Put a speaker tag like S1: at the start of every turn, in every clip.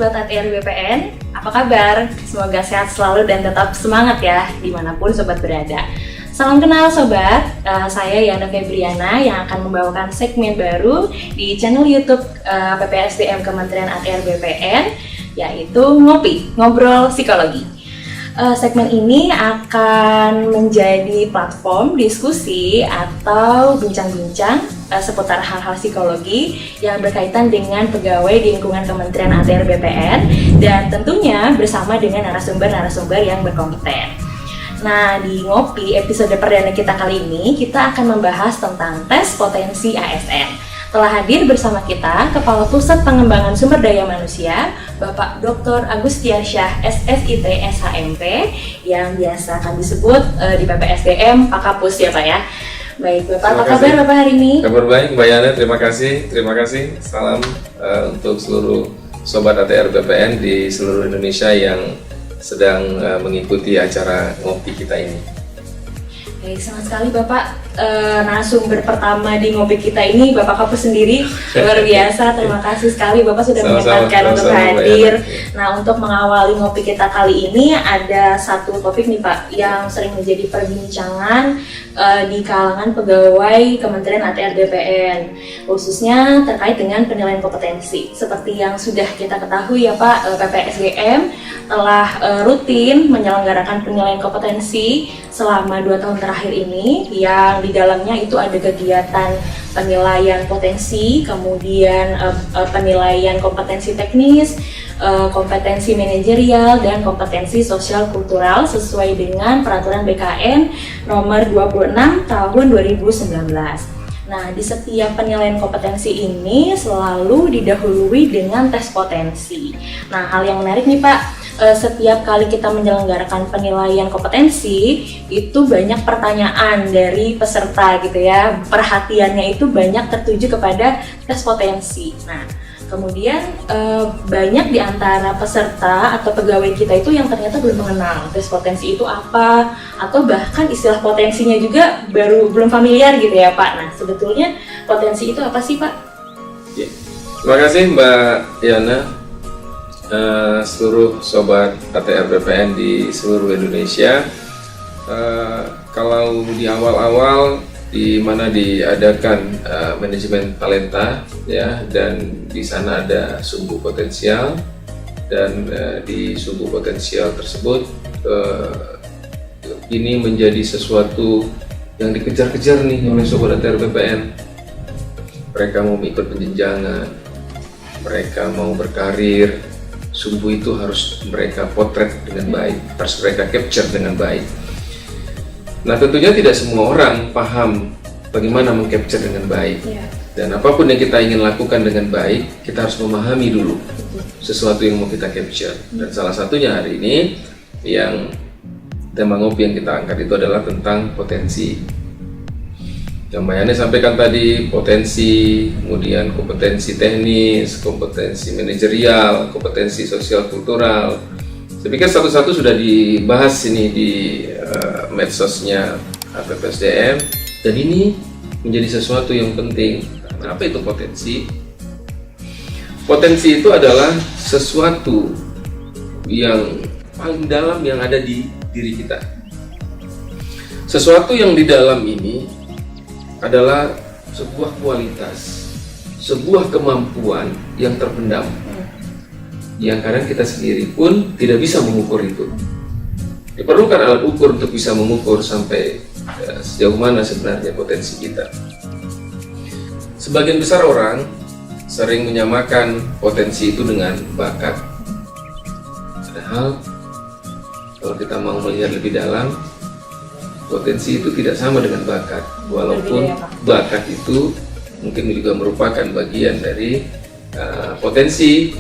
S1: Sobat ATR BPN, apa kabar? Semoga sehat selalu dan tetap semangat ya, dimanapun Sobat berada. Salam kenal Sobat, saya Yana Febriana yang akan membawakan segmen baru di channel YouTube PPSDM Kementerian ATR BPN, yaitu Ngopi, Ngobrol Psikologi. Segmen ini akan menjadi platform diskusi atau bincang-bincang seputar hal-hal psikologi yang berkaitan dengan pegawai di lingkungan Kementerian ATR BPN dan tentunya bersama dengan narasumber-narasumber yang berkompeten. Nah, di Ngopi episode perdana kita kali ini, kita akan membahas tentang tes potensi ASN. Telah hadir bersama kita Kepala Pusat Pengembangan Sumber Daya Manusia, Bapak Dr. Agustiarsyah SSIT SHMP, yang biasa kami sebut di PPSDM Pak Kapus ya Pak ya. Baik Bapak, apa kabar Bapak hari ini?
S2: Kabar baik Mbak Yana, terima kasih. Salam untuk seluruh Sobat ATR BPN di seluruh Indonesia yang sedang mengikuti acara ngopi kita ini.
S1: Baik, senang sekali Bapak. Narasumber pertama di ngopi kita ini Bapak Kapus sendiri, luar biasa. Terima kasih sekali Bapak sudah menyempatkan untuk hadir. Nah, untuk mengawali ngopi kita kali ini ada satu topik nih Pak yang sering menjadi perbincangan di kalangan pegawai Kementerian ATR BPN, khususnya terkait dengan penilaian kompetensi. Seperti yang sudah kita ketahui ya Pak, PPSDM telah rutin menyelenggarakan penilaian kompetensi selama 2 tahun terakhir ini, yang di dalamnya itu ada kegiatan penilaian potensi, kemudian penilaian kompetensi teknis, kompetensi manajerial, dan kompetensi sosial kultural sesuai dengan peraturan BKN nomor 26 tahun 2019. Nah, di setiap penilaian kompetensi ini selalu didahului dengan tes potensi. Nah, hal yang menarik nih Pak, setiap kali kita menyelenggarakan penilaian kompetensi itu banyak pertanyaan dari peserta gitu ya, perhatiannya itu banyak tertuju kepada tes potensi. Nah, kemudian banyak di antara peserta atau pegawai kita itu yang ternyata belum mengenal tes potensi itu apa, atau bahkan istilah potensinya juga belum familiar gitu ya Pak. Nah, sebetulnya potensi itu apa sih Pak?
S2: Ya. Terima kasih Mbak Yana. Seluruh Sobat ATR BPN di seluruh Indonesia, kalau di awal-awal di mana diadakan manajemen talenta ya, dan di sana ada sumbu potensial, dan di sumbu potensial tersebut ini menjadi sesuatu yang dikejar-kejar nih oleh Sobat ATR BPN. Mereka mau ikut penjenjangan, mereka mau berkarir, sumbu itu harus mereka potret dengan baik, harus mereka capture dengan baik. Nah, tentunya tidak semua orang paham bagaimana meng-capture dengan baik. Dan apapun yang kita ingin lakukan dengan baik, kita harus memahami dulu sesuatu yang mau kita capture. Dan salah satunya hari ini yang tema ngopi yang kita angkat itu adalah tentang potensi. Yang Mbak Yani sampaikan tadi, potensi, kemudian kompetensi teknis, kompetensi manajerial, kompetensi sosial kultural. Saya pikir satu-satu sudah dibahas ini di medsosnya PPSDM, dan ini menjadi sesuatu yang penting. Nah, apa itu potensi? Potensi itu adalah sesuatu yang paling dalam yang ada di diri kita. Sesuatu yang di dalam ini adalah sebuah kualitas, sebuah kemampuan yang terpendam, yang kadang kita sendiri pun tidak bisa mengukur itu. Diperlukan alat ukur untuk bisa mengukur sampai sejauh mana sebenarnya potensi kita. Sebagian besar orang sering menyamakan potensi itu dengan bakat. Padahal kalau kita mau melihat lebih dalam, potensi itu tidak sama dengan bakat, walaupun bakat itu mungkin juga merupakan bagian dari potensi.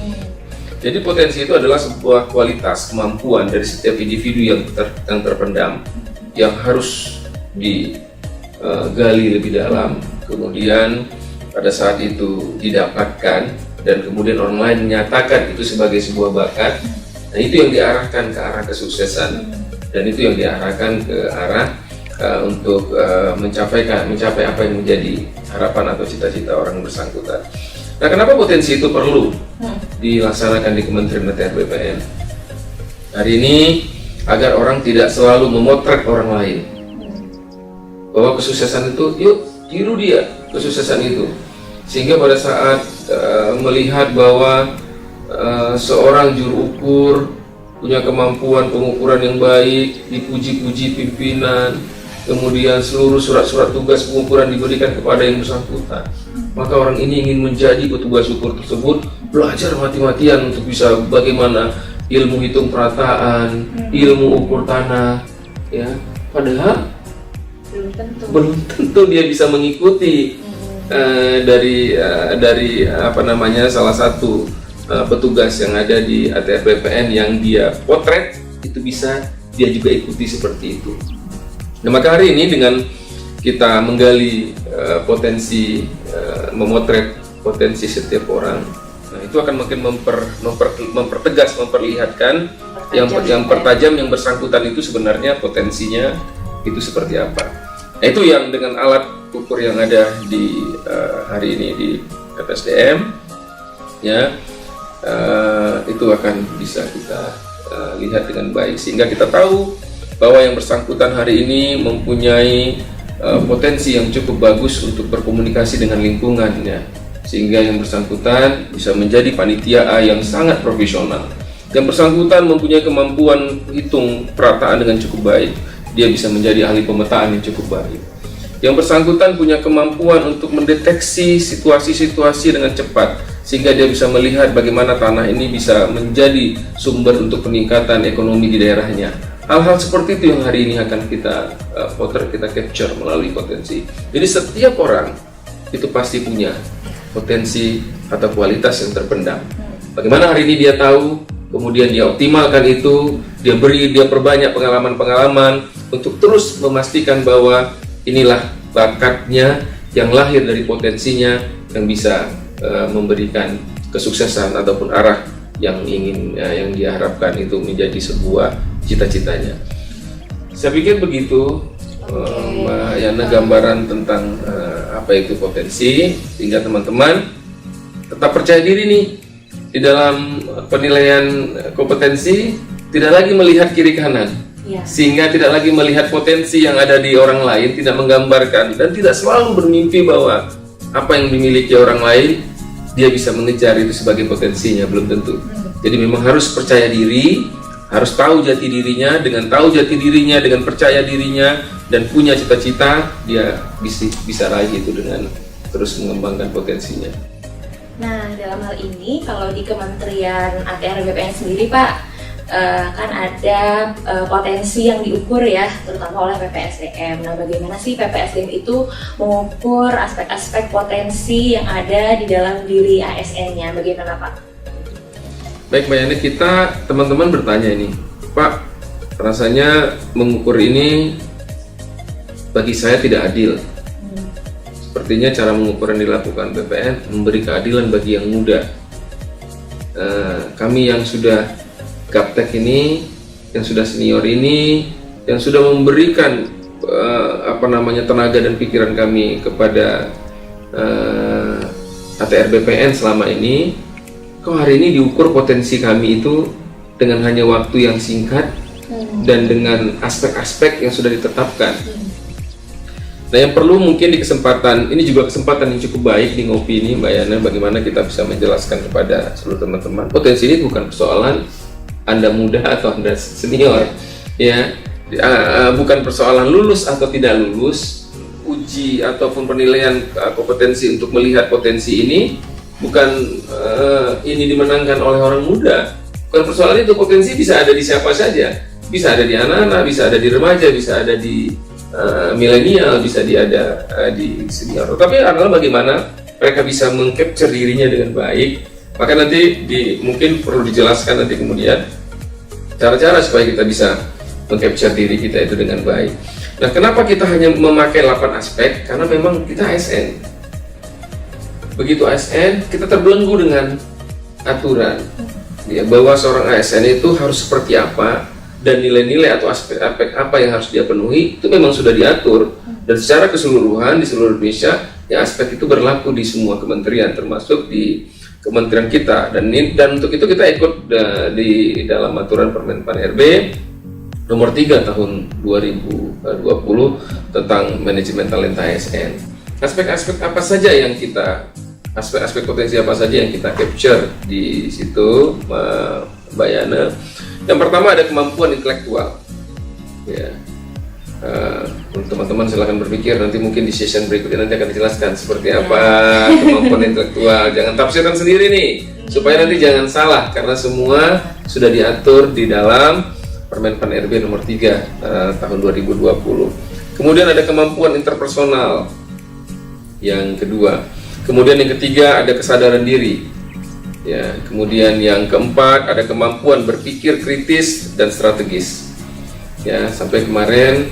S2: Jadi potensi itu adalah sebuah kualitas, kemampuan dari setiap individu yang terpendam, yang harus digali lebih dalam, kemudian pada saat itu didapatkan, dan kemudian orang lain menyatakan itu sebagai sebuah bakat. Nah, itu yang diarahkan ke arah kesuksesan, dan itu yang diarahkan ke arah untuk mencapai apa yang menjadi harapan atau cita-cita orang bersangkutan. Nah, kenapa potensi itu perlu dilaksanakan di Kementerian ATR BPN. Hari ini agar orang tidak selalu memotret orang lain, bahwa kesuksesan itu, yuk tiru dia kesuksesan itu, sehingga pada saat melihat bahwa seorang juru ukur punya kemampuan pengukuran yang baik, dipuji-puji pimpinan, kemudian seluruh surat-surat tugas pengukuran diberikan kepada yang bersangkutan, maka orang ini ingin menjadi petugas ukur tersebut, belajar mati-matian untuk bisa bagaimana ilmu hitung perataan, ilmu ukur tanah, ya. Padahal belum tentu dia bisa mengikuti dari apa namanya, salah satu petugas yang ada di ATR BPN yang dia potret, itu bisa dia juga ikuti seperti itu. Nah, maka hari ini dengan kita menggali potensi, memotret potensi setiap orang, nah itu akan makin mempertegas, memperlihatkan yang pertajam, yang bersangkutan itu sebenarnya potensinya itu seperti apa. Nah, itu yang dengan alat ukur yang ada di hari ini di KPSDM, ya, itu akan bisa kita lihat dengan baik, sehingga kita tahu bahwa yang bersangkutan hari ini mempunyai potensi yang cukup bagus untuk berkomunikasi dengan lingkungannya, sehingga yang bersangkutan bisa menjadi panitia A yang sangat profesional. Yang bersangkutan mempunyai kemampuan hitung perataan dengan cukup baik, dia bisa menjadi ahli pemetaan yang cukup baik. Yang bersangkutan punya kemampuan untuk mendeteksi situasi-situasi dengan cepat, sehingga dia bisa melihat bagaimana tanah ini bisa menjadi sumber untuk peningkatan ekonomi di daerahnya. Hal-hal seperti itu yang hari ini akan kita potret, kita capture melalui potensi. Jadi setiap orang itu pasti punya potensi atau kualitas yang terpendam. Bagaimana hari ini dia tahu, kemudian dia optimalkan itu, dia perbanyak pengalaman-pengalaman untuk terus memastikan bahwa inilah bakatnya yang lahir dari potensinya yang bisa memberikan kesuksesan ataupun arah yang yang dia harapkan itu menjadi sebuah cita-citanya. Saya pikir begitu, Mbak Yana, gambaran tentang apa itu potensi, sehingga teman-teman tetap percaya diri nih di dalam penilaian kompetensi, tidak lagi melihat kiri kanan, sehingga tidak lagi melihat potensi yang ada di orang lain, tidak menggambarkan dan tidak selalu bermimpi bahwa apa yang dimiliki orang lain dia bisa mengejar itu sebagai potensinya, belum tentu. Jadi memang harus percaya diri, harus tahu jati dirinya. Dengan tahu jati dirinya, dengan percaya dirinya dan punya cita-cita, dia bisa raih itu dengan terus mengembangkan potensinya.
S1: Nah, dalam hal ini kalau di Kementerian ATR BPN sendiri, Pak, kan ada potensi yang diukur ya, terutama oleh PPSDM. Nah, bagaimana sih PPSDM itu mengukur aspek-aspek potensi yang ada di dalam diri ASN-nya? Bagaimana, Pak?
S2: Baik, Mbak Yani, kita teman-teman bertanya ini, Pak, rasanya mengukur ini bagi saya tidak adil. Sepertinya cara mengukur yang dilakukan BPN memberi keadilan bagi yang muda. Kami yang sudah gaptek ini, yang sudah senior ini, yang sudah memberikan tenaga dan pikiran kami kepada ATR BPN selama ini, kok hari ini diukur potensi kami itu dengan hanya waktu yang singkat dan dengan aspek-aspek yang sudah ditetapkan. Nah, yang perlu mungkin di kesempatan ini juga kesempatan yang cukup baik di ngopi ini, Mbak Yana, bagaimana kita bisa menjelaskan kepada seluruh teman-teman, potensi ini bukan persoalan Anda muda atau Anda senior, ya, bukan persoalan lulus atau tidak lulus. Uji ataupun penilaian kompetensi untuk melihat potensi ini bukan ini dimenangkan oleh orang muda. Bukan persoalan itu, potensi bisa ada di siapa saja, bisa ada di anak-anak, bisa ada di remaja, bisa ada di milenial, bisa ada di senior. Tapi adalah bagaimana mereka bisa mengcapture dirinya dengan baik. Maka nanti mungkin perlu dijelaskan nanti kemudian cara-cara supaya kita bisa mengcapture diri kita itu dengan baik. Nah, kenapa kita hanya memakai 8 aspek? Karena memang kita ASN. Begitu ASN, kita terbelenggu dengan aturan, ya, bahwa seorang ASN itu harus seperti apa, dan nilai-nilai atau aspek-aspek apa yang harus dia penuhi itu memang sudah diatur, dan secara keseluruhan di seluruh Indonesia ya aspek itu berlaku di semua kementerian, termasuk di kementerian kita, dan untuk itu kita ikut di dalam aturan Permenpan RB nomor 3 tahun 2020 tentang manajemen talenta ASN. Aspek-aspek apa saja yang aspek-aspek potensi apa saja yang kita capture di situ, Mbak Yana? Yang pertama ada kemampuan intelektual. Ya, teman-teman silahkan berpikir, nanti mungkin di session berikutnya nanti akan dijelaskan seperti apa kemampuan intelektual. Jangan tafsirkan sendiri nih, supaya nanti jangan salah, karena semua sudah diatur di dalam Permenpan RB nomor 3 tahun 2020. Kemudian ada kemampuan interpersonal yang kedua. Kemudian yang ketiga ada kesadaran diri. Ya, kemudian yang keempat ada kemampuan berpikir kritis dan strategis. Ya, sampai kemarin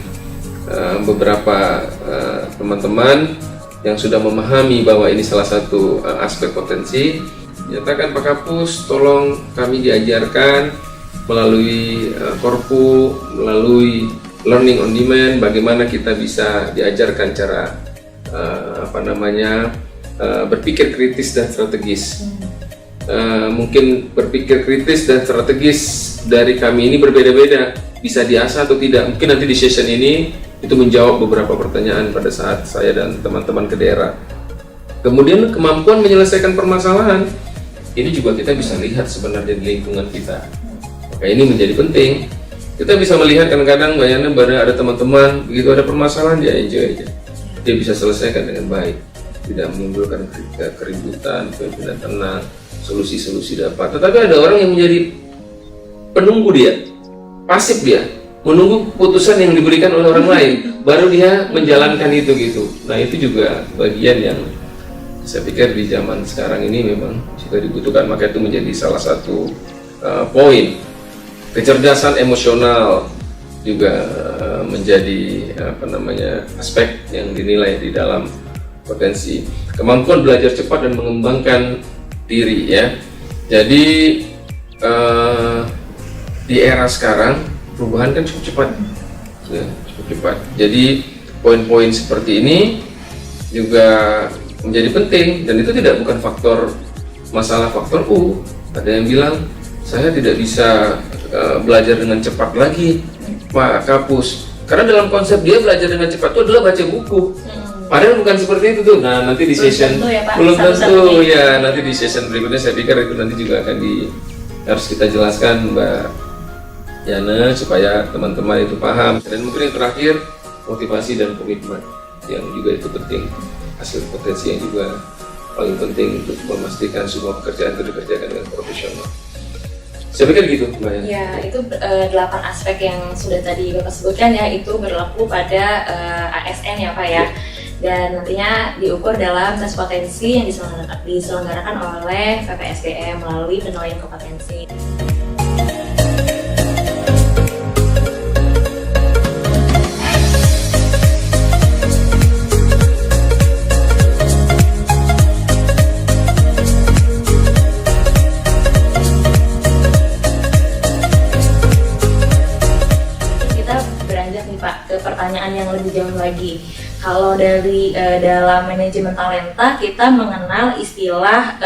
S2: beberapa teman-teman yang sudah memahami bahwa ini salah satu aspek potensi, nyatakan Pak Kapus, tolong kami diajarkan melalui korpu, melalui learning on demand, bagaimana kita bisa diajarkan cara berpikir kritis dan strategis. Mungkin berpikir kritis dan strategis dari kami ini berbeda-beda, bisa diasah atau tidak. Mungkin nanti di session ini itu menjawab beberapa pertanyaan pada saat saya dan teman-teman ke daerah. Kemudian kemampuan menyelesaikan permasalahan, ini juga kita bisa lihat sebenarnya di lingkungan kita. Maka ini menjadi penting. Kita bisa melihat kadang-kadang bayangnya ada teman-teman begitu ada permasalahan dia enjoy aja, dia bisa selesaikan dengan baik, tidak menimbulkan keributan, pemimpinan tenang, solusi-solusi dapat. Tetapi ada orang yang menjadi penunggu, dia pasif, dia menunggu keputusan yang diberikan oleh orang lain, baru dia menjalankan itu gitu. Nah itu juga bagian yang saya pikir di zaman sekarang ini memang juga dibutuhkan, maka itu menjadi salah satu poin. Kecerdasan emosional juga menjadi aspek yang dinilai di dalam potensi. Kemampuan belajar cepat dan mengembangkan diri, ya. Jadi di era sekarang perubahan kan cukup cepat, ya, cukup cepat. Jadi poin-poin seperti ini juga menjadi penting, dan itu bukan masalah faktor Ada yang bilang saya tidak bisa belajar dengan cepat lagi, Pak Kapus, karena dalam konsep dia belajar dengan cepat itu adalah baca buku. Padahal bukan seperti itu tuh. Nah nanti di session belum tentu ya, nanti di session berikutnya saya pikir itu nanti juga akan harus kita jelaskan, Mbak Yana, supaya teman-teman itu paham. Dan mungkin yang terakhir, motivasi dan komitmen yang juga itu penting, hasil potensi yang juga paling penting untuk memastikan semua pekerjaan itu dikerjakan dengan profesional. Saya pikir gitu, Mbak Yana.
S1: Ya, itu 8 aspek yang sudah tadi Bapak sebutkan, ya, itu berlaku pada ASN, ya Pak, ya. Dan nantinya diukur dalam tes potensi yang diselenggarakan oleh PPSBM melalui penilaian kompetensi. Pertanyaan yang lebih jauh lagi, kalau dari dalam manajemen talenta kita mengenal istilah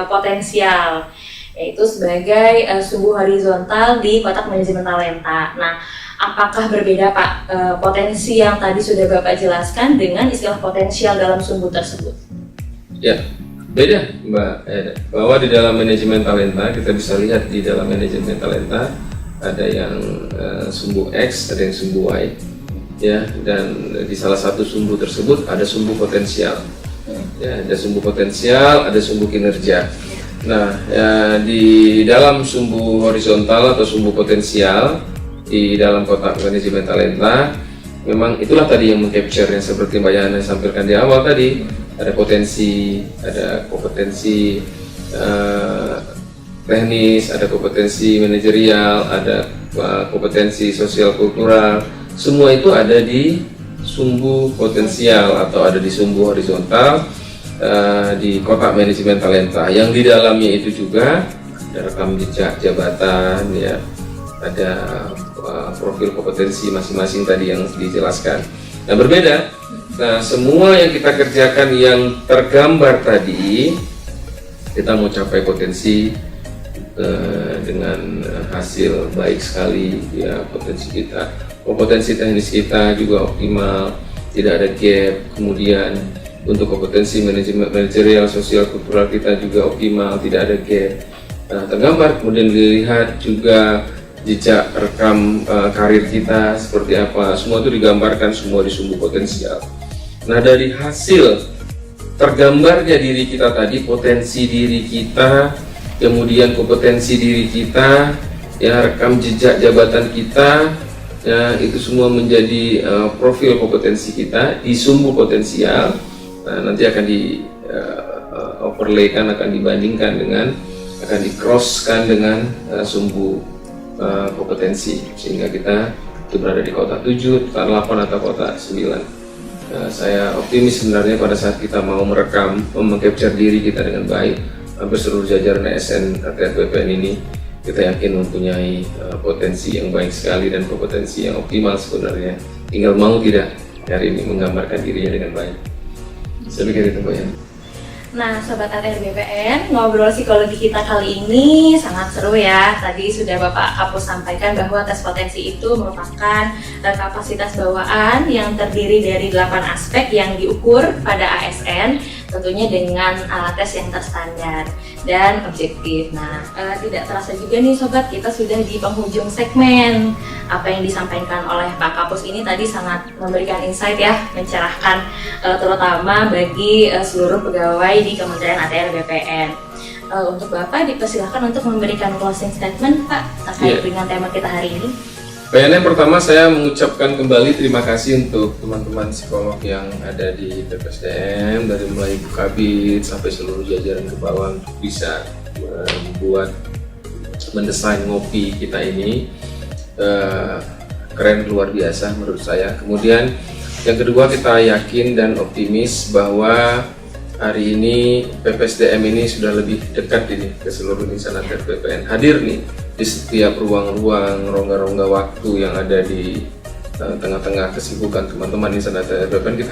S1: potensial, yaitu sebagai sumbu horizontal di kotak manajemen talenta. Nah, apakah berbeda Pak potensi yang tadi sudah Bapak jelaskan dengan istilah potensial dalam sumbu tersebut?
S2: Ya, beda Mbak Eda. Bahwa di dalam manajemen talenta kita bisa lihat di dalam manajemen talenta ada yang sumbu X, ada yang sumbu Y. Ya, dan di salah satu sumbu tersebut ada sumbu potensial. Ya, ada sumbu potensial, ada sumbu kinerja. Nah, ya, di dalam sumbu horizontal atau sumbu potensial di dalam kotak manajemen talenta, memang itulah tadi yang meng-capture yang seperti Mbak Yana sampaikan di awal tadi. Ada potensi, ada kompetensi teknis, ada kompetensi manajerial, ada kompetensi sosial kultural. Semua itu ada di sumbu potensial atau ada di sumbu horizontal di kotak manajemen talenta. Yang di dalamnya itu juga ada rekam jejak jabatan, ya, ada profil kompetensi masing-masing tadi yang dijelaskan. Nah, berbeda. Nah, semua yang kita kerjakan yang tergambar tadi Kita mau capai potensi dengan hasil baik sekali ya, potensi kita, kompetensi teknis kita juga optimal, tidak ada gap. Kemudian untuk kompetensi manajerial, sosial, kultural kita juga optimal, tidak ada gap. Nah, tergambar kemudian dilihat juga jejak rekam karir kita seperti apa, semua itu digambarkan semua di sumbu potensial. Nah, dari hasil tergambarnya diri kita tadi, potensi diri kita, kemudian kompetensi diri kita, ya, rekam jejak jabatan kita, ya, itu semua menjadi profil kompetensi kita di sumbu potensial. Nah, nanti akan di overlaykan, akan dibandingkan dengan, akan di crosskan dengan sumbu kompetensi, sehingga kita itu berada di kota 7, kota 8 atau kota 9. Saya optimis sebenarnya pada saat kita mau merekam, meng-capture diri kita dengan baik, hampir seluruh jajaran ASN ATR BPN ini kita yakin mempunyai potensi yang baik sekali dan kompetensi yang optimal sebenarnya. Tinggal mau tidak hari ini menggambarkan dirinya dengan baik. Saya pikir itu, Mbak Yan.
S1: Nah, Sobat ATR BPN, ngobrol psikologi kita kali ini sangat seru ya. Tadi sudah Bapak Kapus sampaikan bahwa tes potensi itu merupakan kapasitas bawaan yang terdiri dari 8 aspek yang diukur pada ASN, tentunya dengan alat tes yang terstandar dan objektif. Nah, tidak terasa juga nih Sobat, kita sudah di penghujung segmen. Apa yang disampaikan oleh Pak Kapus ini tadi sangat memberikan insight ya, mencerahkan terutama bagi seluruh pegawai di Kementerian ATR BPN. Untuk Bapak dipersilakan untuk memberikan closing statement Pak terkait dengan tema kita hari ini.
S2: Yang pertama, saya mengucapkan kembali terima kasih untuk teman-teman psikolog yang ada di PPSDM, dari mulai Ibu Kabit sampai seluruh jajaran ke bawah, untuk bisa mendesain ngopi kita ini. Keren, luar biasa menurut saya. Kemudian yang kedua, kita yakin dan optimis bahwa hari ini PPSDM ini sudah lebih dekat ini ke seluruh insan ATR BPN, hadir nih di setiap ruang-ruang, rongga-rongga waktu yang ada di tengah-tengah kesibukan teman-teman insan ATR BPN.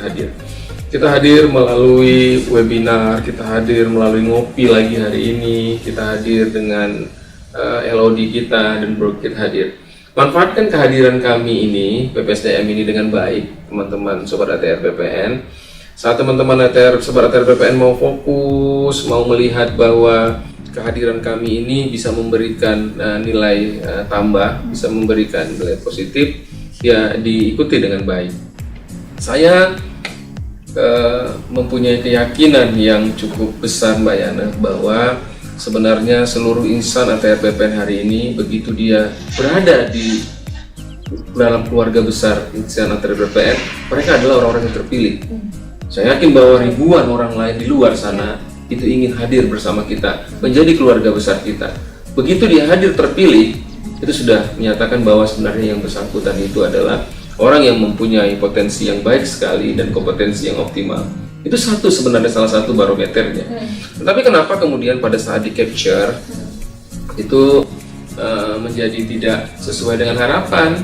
S2: Kita hadir melalui webinar, kita hadir melalui ngopi lagi hari ini, kita hadir dengan LOD kita dan broadcast hadir. Manfaatkan kehadiran kami ini, PPSDM ini dengan baik, teman-teman Sobat ATR BPN. Saat teman-teman Sobat ATR BPN mau fokus, mau melihat bahwa kehadiran kami ini bisa memberikan nilai tambah, bisa memberikan nilai positif, ya diikuti dengan baik. Saya mempunyai keyakinan yang cukup besar, Mbak Yana, bahwa sebenarnya seluruh insan ATR BPN hari ini, begitu dia berada di dalam keluarga besar insan ATR BPN, mereka adalah orang-orang yang terpilih. Saya yakin bahwa ribuan orang lain di luar sana itu ingin hadir bersama kita, menjadi keluarga besar kita. Begitu dia hadir terpilih, itu sudah menyatakan bahwa sebenarnya yang bersangkutan itu adalah orang yang mempunyai potensi yang baik sekali dan kompetensi yang optimal. Itu sebenarnya salah satu barometernya. Tetapi kenapa kemudian pada saat di capture itu menjadi tidak sesuai dengan harapan?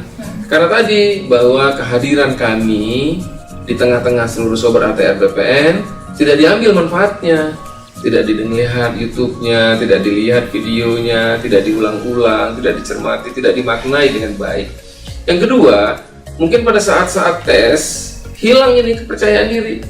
S2: Karena tadi bahwa kehadiran kami di tengah-tengah seluruh Sobat ATR BPN tidak diambil manfaatnya, tidak dilihat YouTube-nya, tidak dilihat videonya, tidak diulang-ulang, tidak dicermati, tidak dimaknai dengan baik. Yang kedua, mungkin pada saat-saat tes hilang ini kepercayaan diri.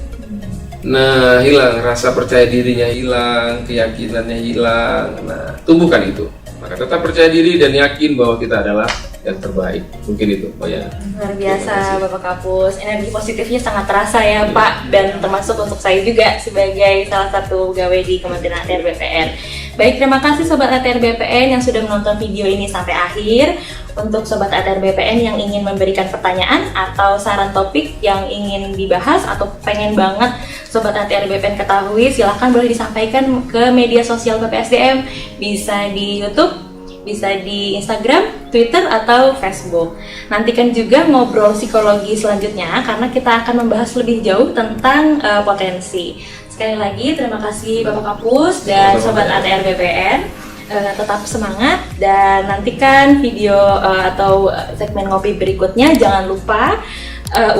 S2: Nah, hilang rasa percaya dirinya, hilang keyakinannya, hilang. Nah, tumbuhkan itu. Maka tetap percaya diri dan yakin bahwa kita adalah yang terbaik. Mungkin itu, Pak Yana.
S1: Luar biasa Bapak Kapus, energi positifnya sangat terasa ya Pak, dan termasuk untuk saya juga sebagai salah satu pegawai di Kementerian ATR BPN. Baik, terima kasih Sobat ATR BPN yang sudah menonton video ini sampai akhir. Untuk Sobat ATR BPN yang ingin memberikan pertanyaan atau saran topik yang ingin dibahas atau pengen banget Sobat ATR BPN ketahui, silahkan boleh disampaikan ke media sosial PPSDM, bisa di YouTube, bisa di Instagram, Twitter, atau Facebook. Nantikan juga ngobrol psikologi selanjutnya karena kita akan membahas lebih jauh tentang potensi. Sekali lagi terima kasih Bapak Kapus dan Sobat ATR BPN. Tetap semangat dan nantikan video atau segmen ngopi berikutnya. Jangan lupa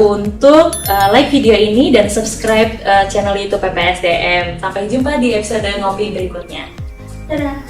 S1: untuk like video ini dan subscribe channel YouTube PPSDM. Sampai jumpa di episode ngopi berikutnya. Dadah.